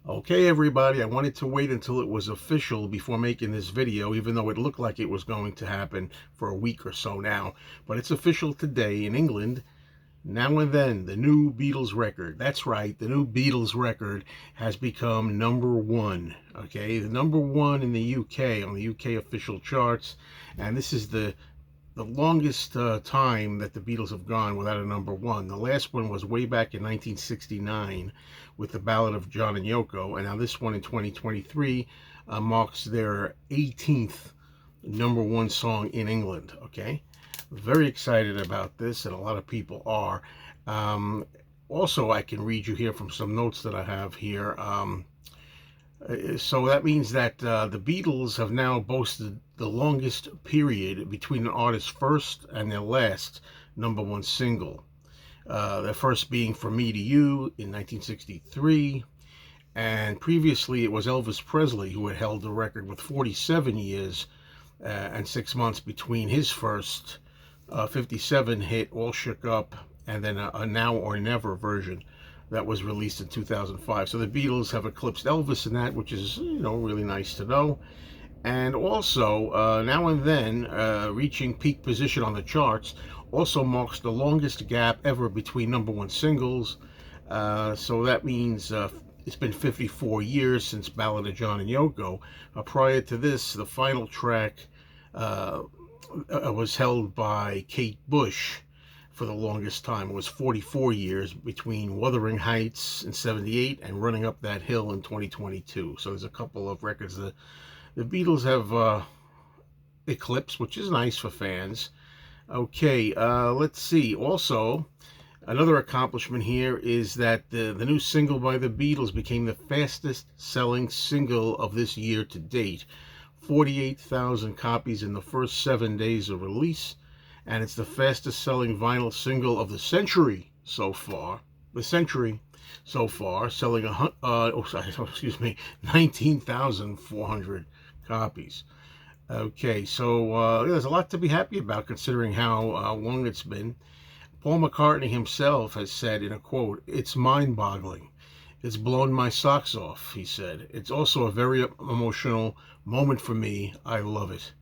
Okay, everybody, I wanted to wait until it was official before making this video, even though it looked like it was going to happen for a week or so now. But it's official today in England. Now and Then, the new Beatles record. That's right, the new Beatles record has become number one. Okay, the number one in the UK, on the UK official charts. And this is the longest time that the Beatles have gone without a number one. The last one was way back in 1969 with the Ballad of John and Yoko, and now this one in 2023 marks their 18th number one song in England. Okay, very excited about this, and a lot of people are. Um, Also, I can read you here from some notes that I have here. So that means that the Beatles have now boasted the longest period between an artist's first and their last number one single. Their first being For Me to You in 1963, and previously it was Elvis Presley who had held the record with 47 years and 6 months between his first 57 hit, All Shook Up, and then a Now or Never version that was released in 2005. So the Beatles have eclipsed Elvis in that, which is, really nice to know. And also, Now and Then, reaching peak position on the charts, also marks the longest gap ever between number one singles. So that means it's been 54 years since Ballad of John and Yoko. Prior to this, the final track was held by Kate Bush for the longest time. It was 44 years between Wuthering Heights in 78 and Running Up That Hill in 2022. So there's a couple of records that the Beatles have eclipsed, which is nice for fans. Okay, let's see. Also, another accomplishment here is that the new single by the Beatles became the fastest selling single of this year to date. 48,000 copies in the first 7 days of release, and it's the fastest selling vinyl single of the century so far. The century so far, selling 19,400 copies. Okay, so there's a lot to be happy about considering how long it's been. Paul McCartney himself has said in a quote, "It's mind-boggling. It's blown my socks off," he said. "It's also a very emotional moment for me. I love it."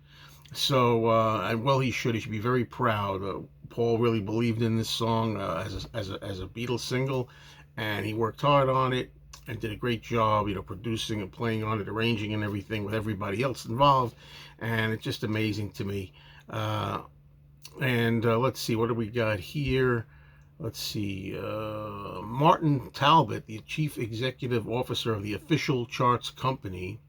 So, and well, he should. He should be very proud. Paul really believed in this song as a Beatles single, and he worked hard on it and did a great job, producing and playing on it, arranging and everything with everybody else involved. And it's just amazing to me. And let's see, what do we got here? Let's see. Martin Talbot, the chief executive officer of the official charts company,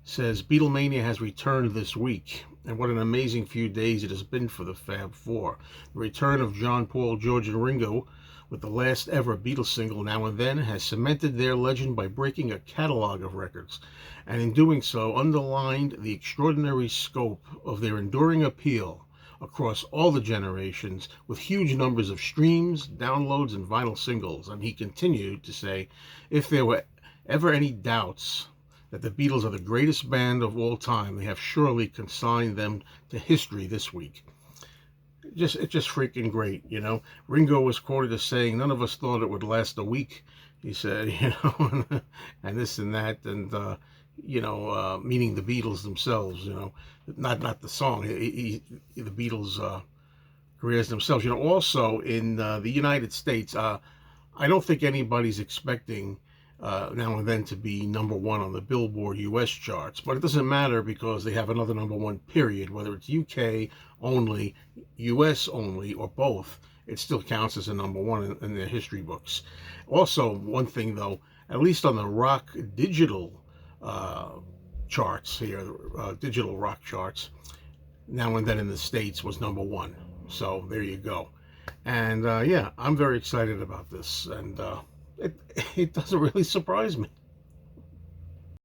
says Beatlemania has returned this week, and what an amazing few days it has been for the Fab Four. The return of John, Paul, George, and Ringo with the last ever Beatles single, Now and Then, has cemented their legend by breaking a catalog of records, and in doing so underlined the extraordinary scope of their enduring appeal across all the generations, with huge numbers of streams, downloads, and vinyl singles. And he continued to say, if there were ever any doubts that the Beatles are the greatest band of all time, they have surely consigned them to history this week. It's just freaking great, Ringo was quoted as saying, "None of us thought it would last a week," he said, and this and that, and meaning the Beatles themselves, not the song, the Beatles careers themselves. Also in the United States, I don't think anybody's expecting Now and Then to be number one on the Billboard US charts, but it doesn't matter because they have another number one period, whether it's UK only, US only, or both. It still counts as a number one in their history books. Also, one thing though, at least on the rock digital charts here, digital rock charts, Now and Then in the States was number one. So there you go. And yeah, I'm very excited about this, and it doesn't really surprise me.